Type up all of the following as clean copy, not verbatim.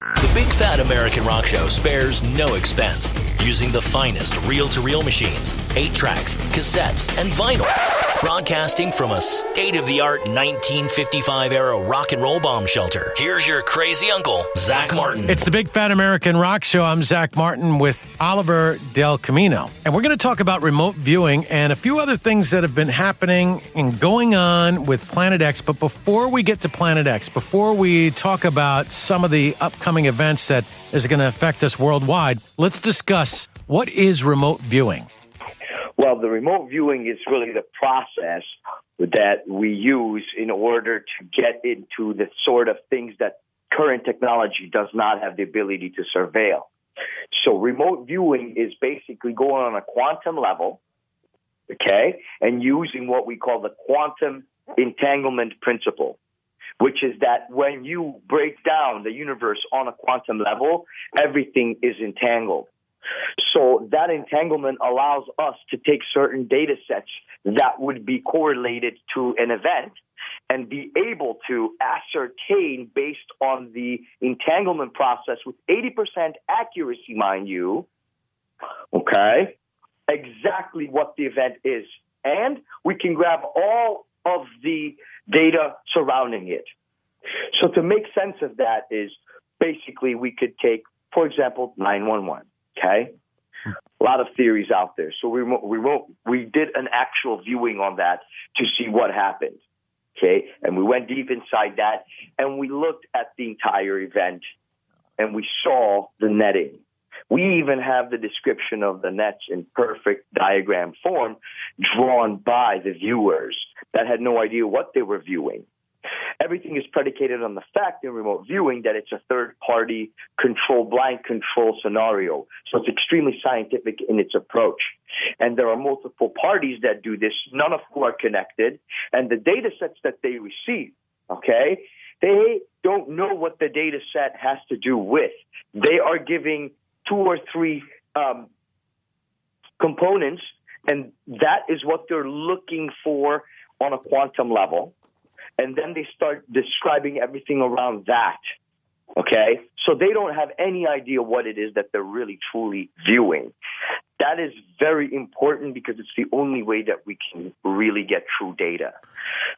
The Big Fat American Rock Show spares no expense, using the finest reel-to-reel machines, 8-tracks, cassettes, and vinyl. Broadcasting from a state-of-the-art 1955-era rock and roll bomb shelter. Here's your crazy uncle, Zach Martin. It's the Big Fat American Rock Show. I'm Zach Martin with Oliver Del Camino. And we're going to talk about remote viewing and a few other things that have been happening and going on with Planet X. But before we get to Planet X, before we talk about some of the upcoming events that is going to affect us worldwide, let's discuss what is remote viewing. Well, the remote viewing is really the process that we use in order to get into the sort of things that current technology does not have the ability to surveil. So remote viewing is basically going on a quantum level, okay, and using what we call the quantum entanglement principle, which is that when you break down the universe on a quantum level, everything is entangled. So that entanglement allows us to take certain data sets that would be correlated to an event and be able to ascertain based on the entanglement process with 80% accuracy, mind you, okay, exactly what the event is. And we can grab all of the data surrounding it. So to make sense of that is basically we could take, for example, 911. Okay, a lot of theories out there. So we did an actual viewing on that to see what happened. Okay, and we went deep inside that, and we looked at the entire event, and we saw the netting. We even have the description of the nets in perfect diagram form drawn by the viewers that had no idea what they were viewing. Everything is predicated on the fact in remote viewing that it's a third-party blind control scenario. So it's extremely scientific in its approach. And there are multiple parties that do this, none of whom are connected. And the data sets that they receive, okay, they don't know what the data set has to do with. They are giving 2 or 3 components, and that is what they're looking for on a quantum level. And then they start describing everything around that, okay? So they don't have any idea what it is that they're really, truly viewing. That is very important because it's the only way that we can really get true data.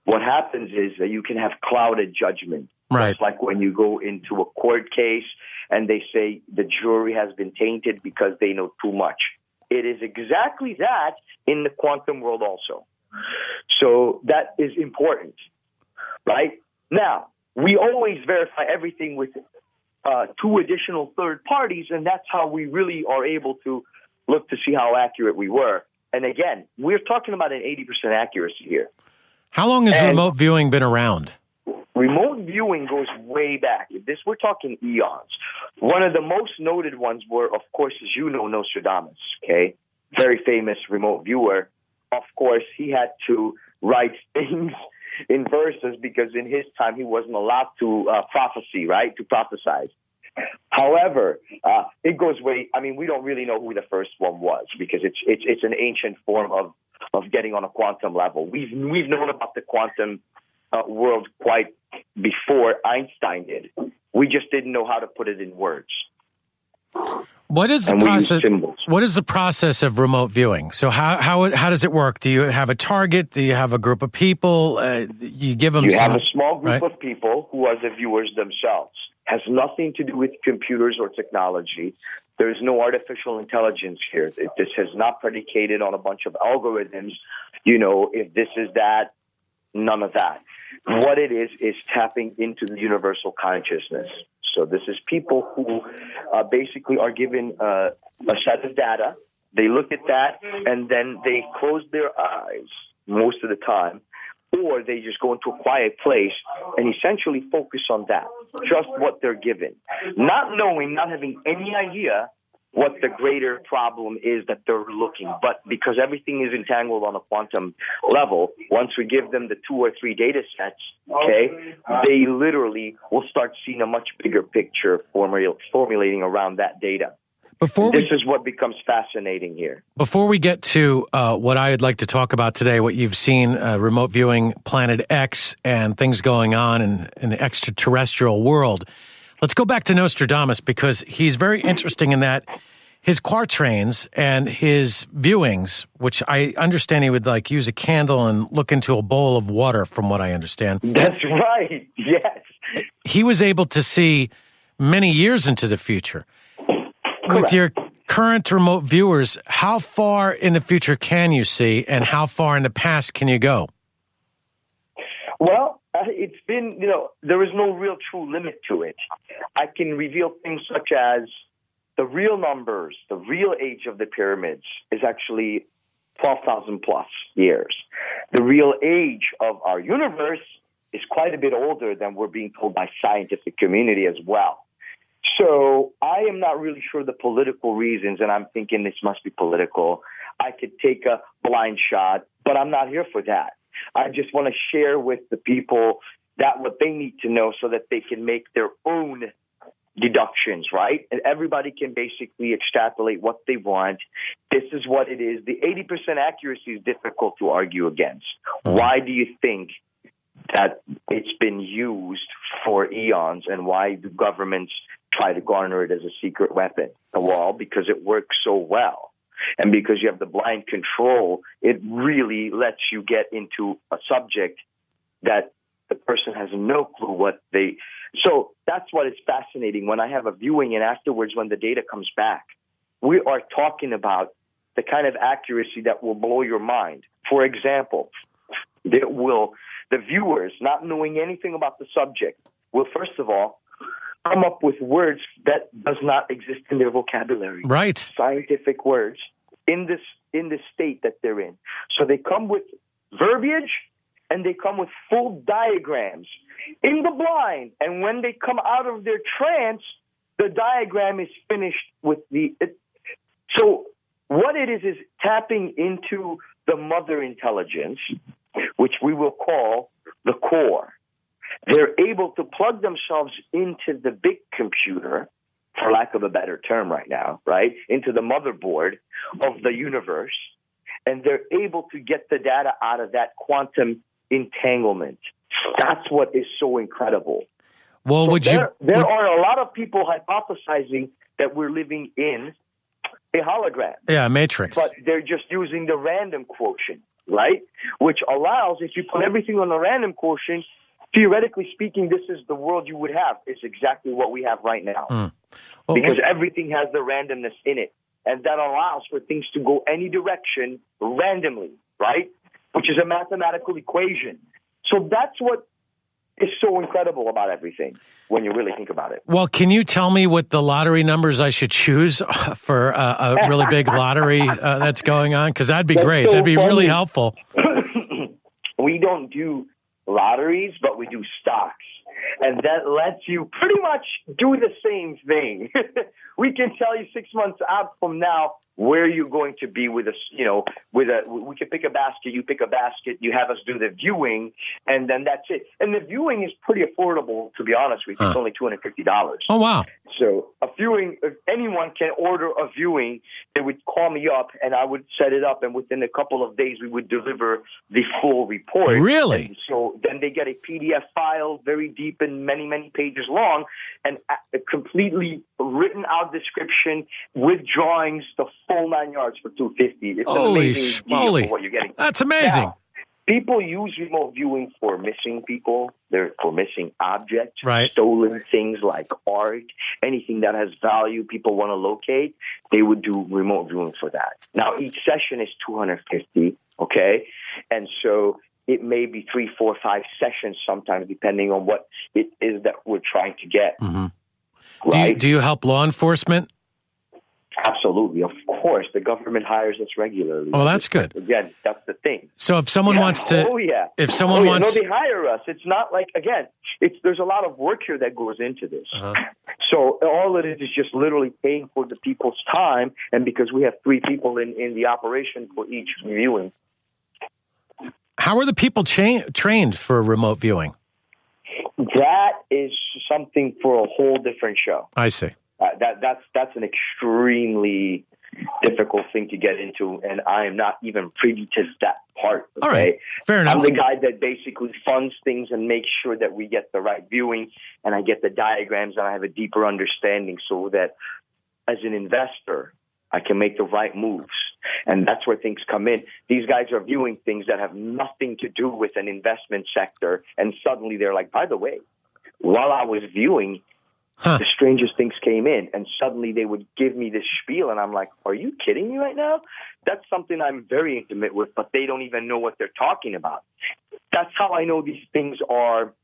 What happens is that you can have clouded judgment. Right. It's like when you go into a court case and they say the jury has been tainted because they know too much. It is exactly that in the quantum world also. So that is important. Right? Now, we always verify everything with 2 additional third parties, and that's how we really are able to look to see how accurate we were. And again, we're talking about an 80% accuracy here. How long has remote viewing been around? Remote viewing goes way back. We're talking eons. One of the most noted ones were, of course, as you know, Nostradamus, okay? Very famous remote viewer. Of course, he had to write things in verses because in his time he wasn't allowed to prophesy, right? To prophesize. However, it goes way. I mean, we don't really know who the first one was because it's an ancient form of getting on a quantum level. We've known about the quantum world quite before Einstein did. We just didn't know how to put it in words. What is the process? What is the process of remote viewing? So how does it work? Do you have a target? Do you have a group of people? You give them. You have a small group of people who are the viewers themselves. Has nothing to do with computers or technology. There is no artificial intelligence here. This has not predicated on a bunch of algorithms. You know, if this is that, none of that. What it is tapping into the universal consciousness. So this is people who basically are given a set of data. They look at that, and then they close their eyes most of the time, or they just go into a quiet place and essentially focus on that, just what they're given. Not knowing, not having any idea what the greater problem is that they're looking. But because everything is entangled on a quantum level, once we give them the 2 or 3 data sets, okay, they literally will start seeing a much bigger picture formulating around that data. This is what becomes fascinating here. Before we get to what I'd like to talk about today, what you've seen, remote viewing Planet X and things going on in the extraterrestrial world, Let's go back to Nostradamus because he's very interesting in that his quatrains and his viewings, which I understand he would like use a candle and look into a bowl of water, from what I understand. That's right. Yes. He was able to see many years into the future. Correct. With your current remote viewers, how far in the future can you see and how far in the past can you go? Well, it's been, there is no real true limit to it. I can reveal things such as the real numbers, the real age of the pyramids is actually 12,000 plus years. The real age of our universe is quite a bit older than we're being told by scientific community as well. So I am not really sure the political reasons, and I'm thinking this must be political. I could take a blind shot, but I'm not here for that. I just want to share with the people that what they need to know so that they can make their own deductions, right? And everybody can basically extrapolate what they want. This is what it is. The 80% accuracy is difficult to argue against. Why do you think that it's been used for eons, and why do governments try to garner it as a secret weapon? Well, because it works so well. And because you have the blind control, it really lets you get into a subject that the person has no clue what they... So that's what is fascinating. When I have a viewing and afterwards when the data comes back, we are talking about the kind of accuracy that will blow your mind. For example, the viewers, not knowing anything about the subject, will first of all come up with words that does not exist in their vocabulary. Right. Scientific words in this state that they're in. So they come with verbiage and they come with full diagrams in the blind. And when they come out of their trance, the diagram is finished with So what it is tapping into the mother intelligence, which we will call the core. They're able to plug themselves into the big computer, for lack of a better term right now, right, into the motherboard of the universe, and they're able to get the data out of that quantum entanglement. That's what is so incredible. Well, so there are a lot of people hypothesizing that we're living in a hologram. Yeah, Matrix. But they're just using the random quotient, right? Which allows, if you put everything on the random quotient, theoretically speaking, this is the world you would have. It's exactly what we have right now. Because everything has the randomness in it. And that allows for things to go any direction randomly, right? Which is a mathematical equation. So that's what is so incredible about everything when you really think about it. Well, can you tell me what the lottery numbers I should choose for a really big lottery that's going on? Because that'd be great. So that'd be really helpful. We don't do lotteries, but we do stocks. And that lets you pretty much do the same thing. We can tell you 6 months out from now where you're going to be with we can pick a basket, you pick a basket, you have us do the viewing, and then that's it. And the viewing is pretty affordable, to be honest with you. It's only $250. Oh, wow. So a viewing, if anyone can order a viewing, they would call me up and I would set it up, and within a couple of days we would deliver the full report. Really? And so then they get a PDF file, very deep and many, many pages long, and a completely written out description with drawings, the full 9 yards for $250. It's an amazing deal for what you're getting. That's amazing. Now, people use remote viewing for missing people, for missing objects, right, stolen things like art, anything that has value people want to locate. They would do remote viewing for that. Now, each session is $250, okay? And so it may be 3, 4, 5 sessions sometimes, depending on what it is that we're trying to get. Mm-hmm. Right? Do you help law enforcement? Absolutely. Of course. The government hires us regularly. Oh, that's good. Again, that's the thing. So if someone wants to... Oh, yeah. If someone wants... No, they hire us. It's not like, again, there's a lot of work here that goes into this. Uh-huh. So all it is just literally paying for the people's time, and because we have 3 people in the operation for each viewing. How are the people trained for remote viewing? That is something for a whole different show. I see. That's an extremely difficult thing to get into, and I am not even privy to that part. Okay? All right. Fair enough. I'm the guy that basically funds things and makes sure that we get the right viewing, and I get the diagrams, and I have a deeper understanding so that as an investor, I can make the right moves. And that's where things come in. These guys are viewing things that have nothing to do with an investment sector, and suddenly they're like, by the way, while I was viewing, the strangest things came in, and suddenly they would give me this spiel, and I'm like, are you kidding me right now? That's something I'm very intimate with, but they don't even know what they're talking about. That's how I know these things are,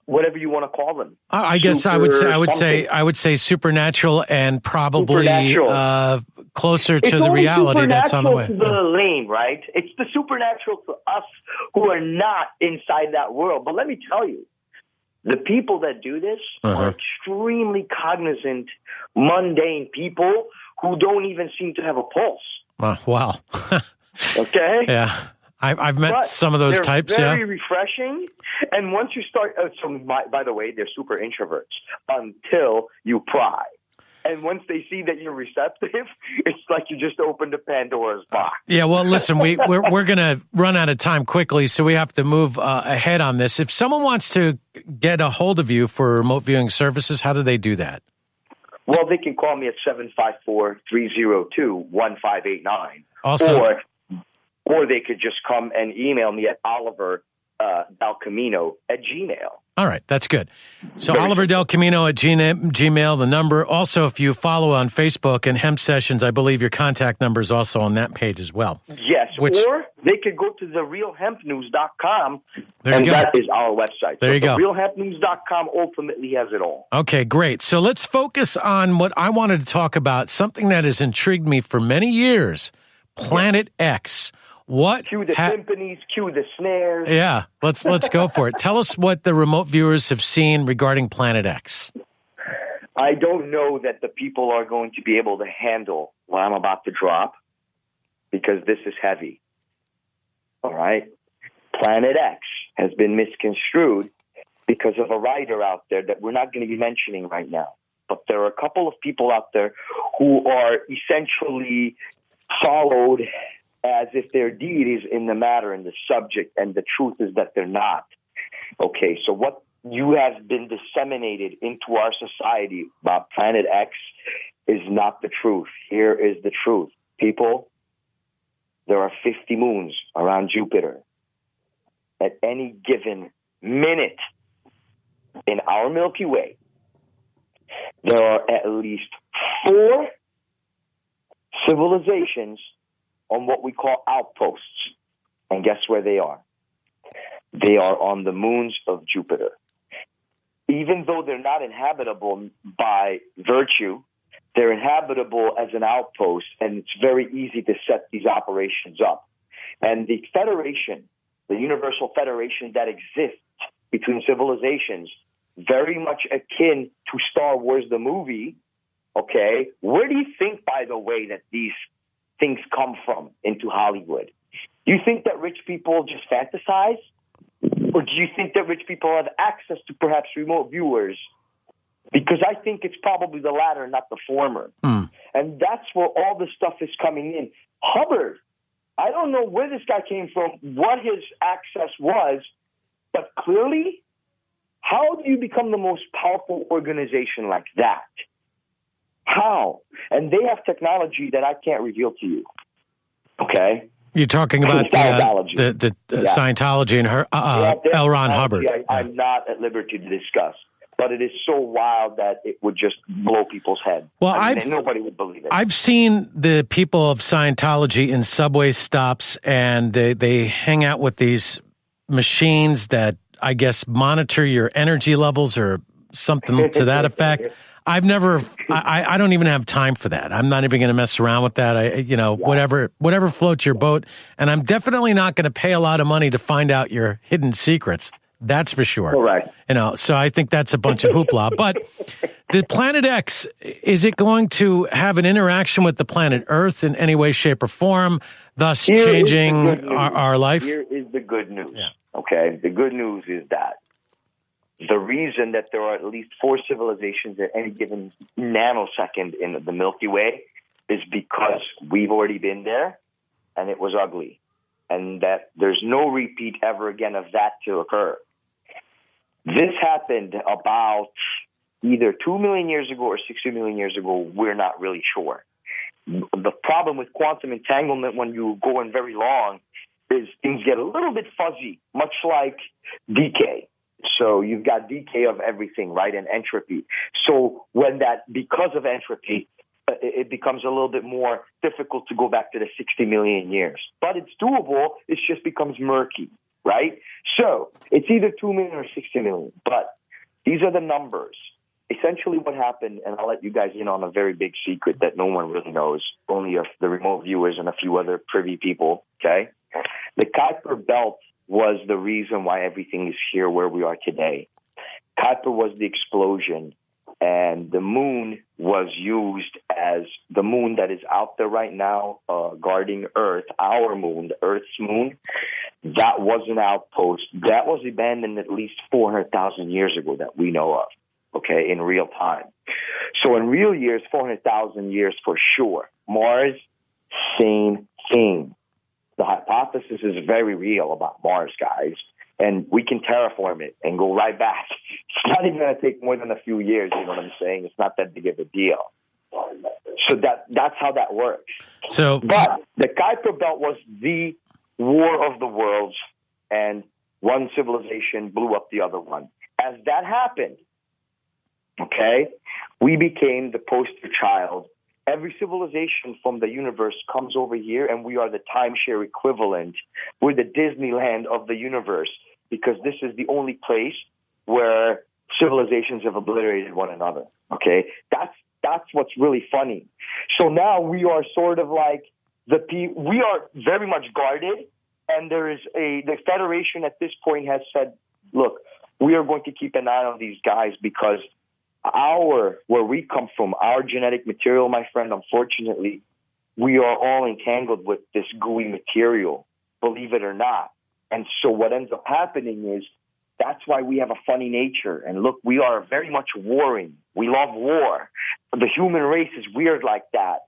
whatever you want to call them. I guess I would say supernatural and probably closer to the reality that's on the way. It's supernatural to the lane, right? It's the supernatural to us who are not inside that world. But let me tell you, the people that do this are extremely cognizant, mundane people who don't even seem to have a pulse. Wow. Okay? Yeah. I've met some of those types, very refreshing. And once you start, by the way, they're super introverts until you pry. And once they see that you're receptive, it's like you just opened a Pandora's box. Yeah, well, listen, we're going to run out of time quickly, so we have to move ahead on this. If someone wants to get a hold of you for remote viewing services, how do they do that? Well, they can call me at 754-302-1589. Also, or they could just come and email me at oliver.delcamino@gmail.com. All right, that's good. So Oliver Del Camino at Gmail, the number. Also, if you follow on Facebook and Hemp Sessions, I believe your contact number is also on that page as well. Yes, or they could go to therealhempnews.com, and that is our website. There you go. Therealhempnews.com ultimately has it all. Okay, great. So let's focus on what I wanted to talk about, something that has intrigued me for many years, Planet X. Cue the symphonies, cue the snares. Yeah, let's go for it. Tell us what the remote viewers have seen regarding Planet X. I don't know that the people are going to be able to handle what I'm about to drop because this is heavy. All right? Planet X has been misconstrued because of a writer out there that we're not going to be mentioning right now. But there are a couple of people out there who are essentially followed as if their deed is in the matter and the subject, and the truth is that they're not. Okay, so what you have been disseminated into our society about Planet X is not the truth. Here is the truth. People, there are 50 moons around Jupiter. At any given minute in our Milky Way, there are at least 4 civilizations on what we call outposts. And guess where they are? They are on the moons of Jupiter. Even though they're not inhabitable by virtue, they're inhabitable as an outpost, and it's very easy to set these operations up. And the federation, the universal federation that exists between civilizations, very much akin to Star Wars the movie, okay? Where do you think, by the way, that these things come from into Hollywood? Do you think that rich people just fantasize? Or do you think that rich people have access to perhaps remote viewers? Because I think it's probably the latter, not the former. And that's where all this stuff is coming in. Hubbard, I don't know where this guy came from, what his access was, but clearly, how do you become the most powerful organization like that? How? And they have technology that I can't reveal to you. Okay? You're talking about the Scientology and her L. Ron Hubbard. I'm not at liberty to discuss, but it is so wild that it would just blow people's head. Well, nobody would believe it. I've seen the people of Scientology in subway stops, and they hang out with these machines that I guess monitor your energy levels or something to that effect. I don't even have time for that. I'm not even going to mess around with that. Whatever floats your boat. And I'm definitely not going to pay a lot of money to find out your hidden secrets. That's for sure. Correct. So I think that's a bunch of hoopla. But the Planet X, is it going to have an interaction with the planet Earth in any way, shape, or form, thus changing our life? Here is the good news. Yeah. Okay. The good news is that the reason that there are at least 4 civilizations at any given nanosecond in the Milky Way is because we've already been there, and it was ugly. and that there's no repeat ever again of that to occur. This happened about either 2 million years ago or 60 million years ago. We're not really sure. The problem with quantum entanglement when you go in very long is things get a little bit fuzzy, much like decay. So you've got decay of everything, right, and entropy. So when that, because of entropy, it becomes a little bit more difficult to go back to the 60 million years. But it's doable. It just becomes murky, right? So it's either 2 million or 60 million. But these are the numbers. Essentially what happened, and I'll let you guys in on a very big secret that no one really knows, only the remote viewers and a few other privy people, okay? The Kuiper Belt was the reason why everything is here where we are today. Kuiper was the explosion, and the moon was used as the moon that is out there right now, guarding Earth, our moon, the Earth's moon. That was an outpost. That was abandoned at least 400,000 years ago that we know of, okay, in real time. So in real years, 400,000 years for sure. Mars, same thing. The hypothesis is very real about Mars, guys, and we can terraform it and go right back. It's not even going to take more than a few years, you know what I'm saying? It's not that big of a deal. So that's how that works. But the Kuiper Belt was the war of the worlds, and one civilization blew up the other one. As that happened, okay, we became the poster child. Every civilization from the universe comes over here, and we are the timeshare equivalent. We're the Disneyland of the universe, because this is the only place where civilizations have obliterated one another. Okay, that's what's really funny. So now we are sort of like we are very much guarded, and there is the Federation at this point has said, look, we are going to keep an eye on these guys because where we come from, our genetic material, my friend, unfortunately, we are all entangled with this gooey material, believe it or not. And so what ends up happening is that's why we have a funny nature. And look, we are very much warring. We love war. The human race is weird like that.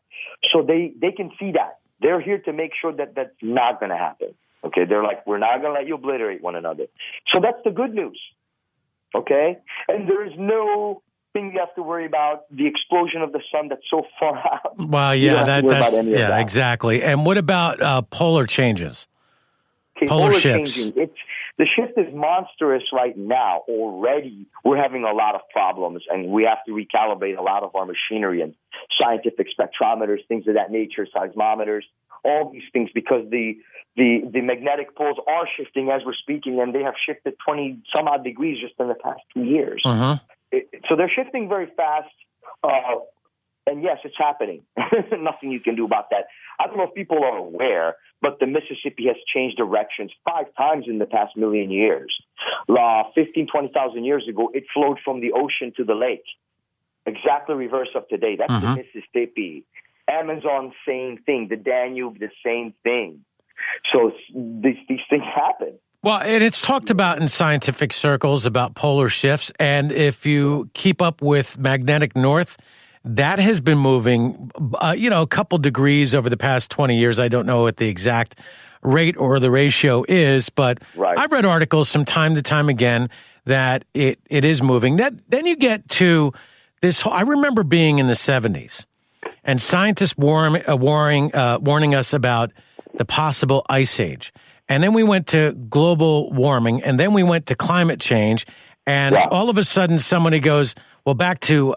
So they can see that. They're here to make sure that that's not going to happen. Okay, they're like, we're not going to let you obliterate one another. So that's the good news. Okay? And there is no thing you have to worry about, the explosion of the sun that's so far out. Well, yeah, that's exactly. And what about polar changes? Okay, polar shifts. The shift is monstrous right now. Already, we're having a lot of problems, and we have to recalibrate a lot of our machinery and scientific spectrometers, things of that nature, seismometers, all these things, because the magnetic poles are shifting as we're speaking, and they have shifted 20 some odd degrees just in the past 2 years. Uh-huh. So they're shifting very fast, and yes, it's happening. Nothing you can do about that. I don't know if people are aware, but the Mississippi has changed directions 5 times in the past million years. 15, 20,000 years ago, it flowed from the ocean to the lake. Exactly reverse of today. That's the Mississippi. Amazon, same thing. The Danube, the same thing. So these things happen. Well, and it's talked about in scientific circles about polar shifts. And if you keep up with magnetic north, that has been moving, a couple degrees over the past 20 years. I don't know what the exact rate or the ratio is, but right. I've read articles from time to time again that it is moving. Then you get to this. I remember being in the 70s and scientists warning us about the possible ice age. And then we went to global warming, and then we went to climate change, and all of a sudden somebody goes, well, back to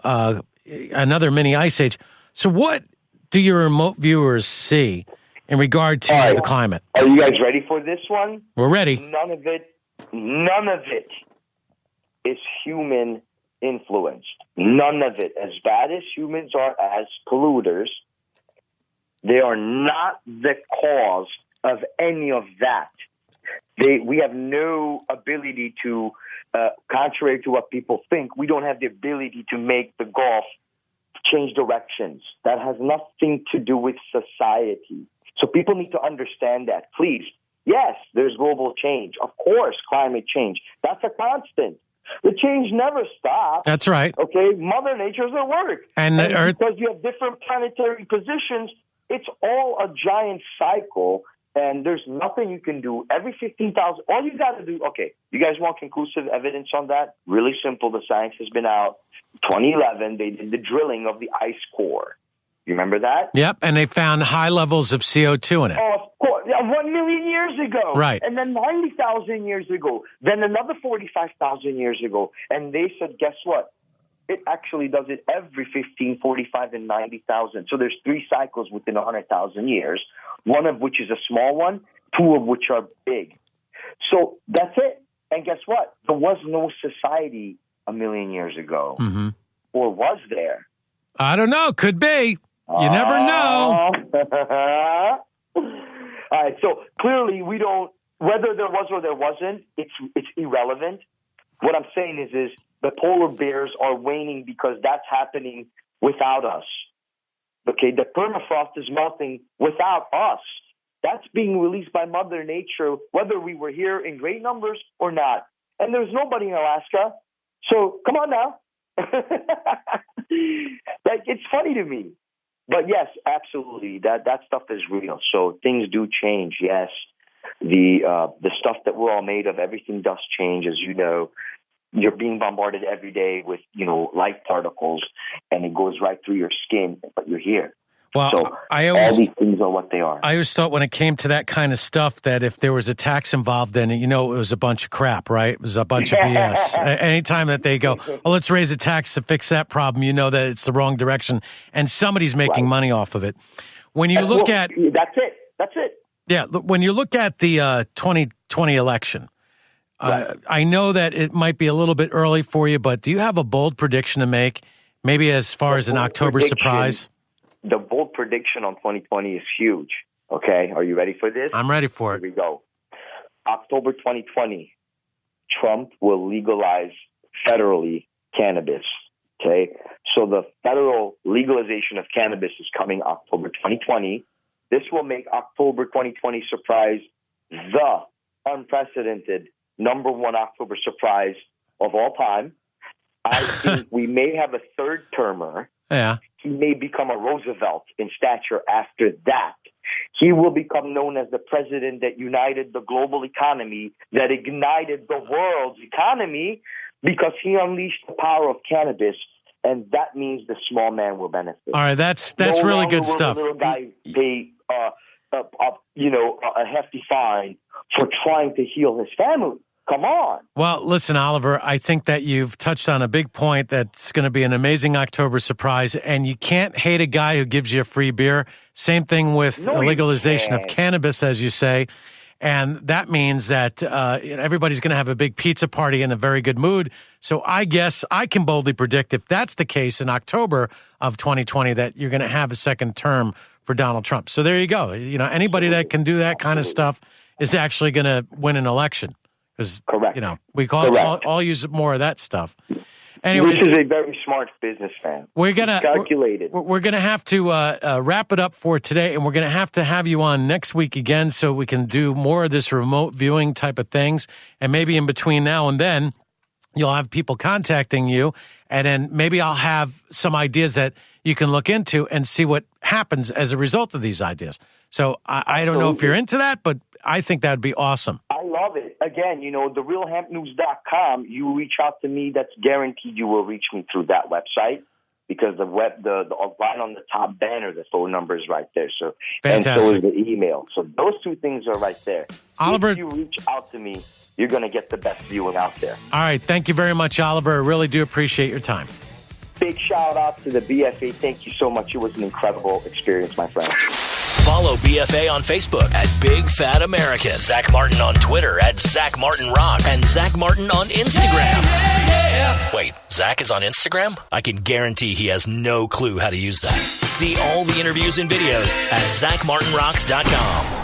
another mini ice age. So what do your remote viewers see in regard to the climate? Are you guys ready for this one? We're ready. None of it is human influenced. None of it. As bad as humans are as polluters, they are not the cause of any of that. We have no ability to, contrary to what people think, we don't have the ability to make the Gulf change directions. That has nothing to do with society. So people need to understand that. Please, yes, there's global change. Of course, climate change. That's a constant. The change never stops. That's right. Okay, Mother Nature's at work. And because you have different planetary positions, it's all a giant cycle. And there's nothing you can do. Every 15,000, all you got to do, okay, you guys want conclusive evidence on that? Really simple. The science has been out. 2011, they did the drilling of the ice core. You remember that? Yep, and they found high levels of CO2 in it. Oh, of course. 1 million years ago. Right. And then 90,000 years ago. Then another 45,000 years ago. And they said, guess what? It actually does it every 15, 45, and 90,000. So there's 3 cycles within 100,000 years, one of which is a small one, 2 of which are big. So that's it. And guess what? There was no society a million years ago. Mm-hmm. Or was there? I don't know. Could be. You never know. All right. So clearly we don't, whether there was or there wasn't, it's irrelevant. What I'm saying is the polar bears are waning because that's happening without us. Okay, the permafrost is melting without us. That's being released by Mother Nature, whether we were here in great numbers or not. And there's nobody in Alaska. So come on now. Like, it's funny to me. But yes, absolutely, that stuff is real. So things do change, yes. The stuff that we're all made of, everything does change, as you know. You're being bombarded every day with, light particles, and it goes right through your skin, but you're here. Well, so all these things are what they are. I always thought when it came to that kind of stuff that if there was a tax involved, then it was a bunch of crap, right? It was a bunch of BS. Anytime that they go, let's raise a tax to fix that problem, you know that it's the wrong direction, and somebody's making money off of it. When you look at... That's it. Yeah, when you look at the 2020 election, I know that it might be a little bit early for you, but do you have a bold prediction to make, maybe as far as an October surprise? The bold prediction on 2020 is huge. Okay, are you ready for this? I'm ready for it. Here we go. October 2020, Trump will legalize federally cannabis. Okay, so the federal legalization of cannabis is coming October 2020. This will make October 2020 surprise the unprecedented number one October surprise of all time. I think we may have a third termer. Yeah. He may become a Roosevelt in stature after that. He will become known as the president that united the global economy, that ignited the world's economy, because he unleashed the power of cannabis, and that means the small man will benefit. All right, that's really good stuff. The little guy pay a hefty fine for trying to heal his family. Come on. Well, listen, Oliver, I think that you've touched on a big point that's going to be an amazing October surprise, and you can't hate a guy who gives you a free beer. Same thing with legalization of cannabis, as you say, and that means that everybody's going to have a big pizza party in a very good mood. So I guess I can boldly predict, if that's the case in October of 2020, that you're going to have a second term for Donald Trump. So there you go. Anybody that can do that kind of stuff is actually going to win an election. Because, we all use more of that stuff. Anyway, this is a very smart businessman. We're gonna calculated. We're gonna have to wrap it up for today, and we're gonna have you on next week again, so we can do more of this remote viewing type of things. And maybe in between now and then, you'll have people contacting you, and then maybe I'll have some ideas that you can look into and see what happens as a result of these ideas. So I don't know if you're into that, but I think that'd be awesome. I love it. Again, therealhempnews.com, you reach out to me, that's guaranteed you will reach me through that website, because the right on the top banner, the phone number is right there. So, fantastic. And so is the email. So those two things are right there. Oliver, if you reach out to me, you're going to get the best viewing out there. All right. Thank you very much, Oliver. I really do appreciate your time. Big shout out to the BFA. Thank you so much. It was an incredible experience, my friend. Follow BFA on Facebook at Big Fat American. Zach Martin on Twitter at Zach Martin Rocks. And Zach Martin on Instagram. Wait, Zach is on Instagram? I can guarantee he has no clue how to use that. See all the interviews and videos at ZachMartinRocks.com.